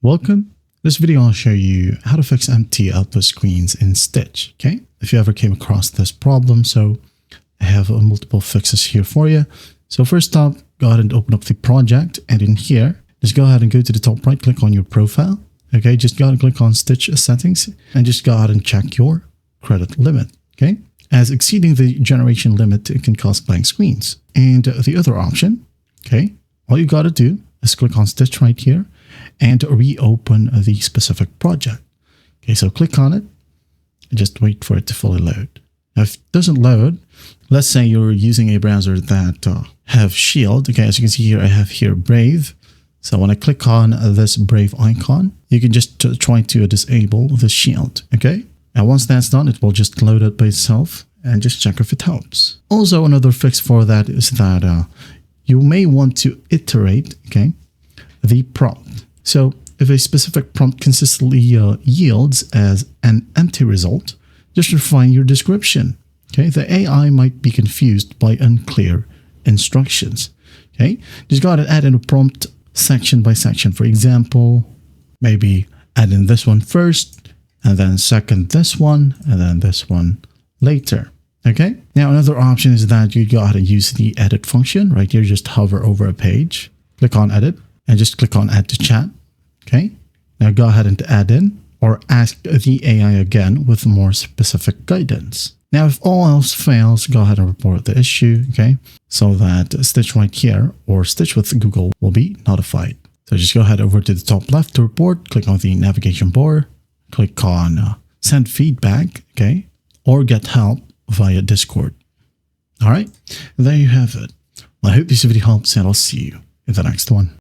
Welcome. This video I'll show you how to fix empty output screens in Stitch. Okay, if you ever came across this problem, so I have multiple fixes here for you. So first up, go ahead and open up the project, and in here, just go ahead and go to the top right, click on your profile. Okay, just go ahead and click on Stitch settings, and just go ahead and check your credit limit. Okay, as exceeding the generation limit, it can cause blank screens. And the other option, okay, all you got to do is click on Stitch right here and reopen the specific project. Okay, so click on it and just wait for it to fully load. Now, if it doesn't load, let's say you're using a browser that have Shield. Okay, as you can see here, I have here Brave. So when I click on this Brave icon, you can just try to disable the Shield. Okay, now once that's done, it will just load it by itself and just check if it helps. Also, another fix for that is that you may want to iterate, okay, the prompt. So if a specific prompt consistently yields as an empty result, just refine your description. Okay, the AI might be confused by unclear instructions. Okay, just go ahead and add in a prompt section by section. For example, maybe add in this one first, and then second this one, and then this one later. Okay, now another option is that you go ahead and use the edit function right here. Just hover over a page, click on edit, and just click on add to chat. Okay, now go ahead and add in or ask the AI again with more specific guidance. Now, if all else fails, go ahead and report the issue, okay, so that Stitch right here or Stitch with Google will be notified. So just go ahead over to the top left to report, click on the navigation bar, click on send feedback, okay, or get help via Discord. All right, there you have it. Well, I hope this video helps, and I'll see you in the next one.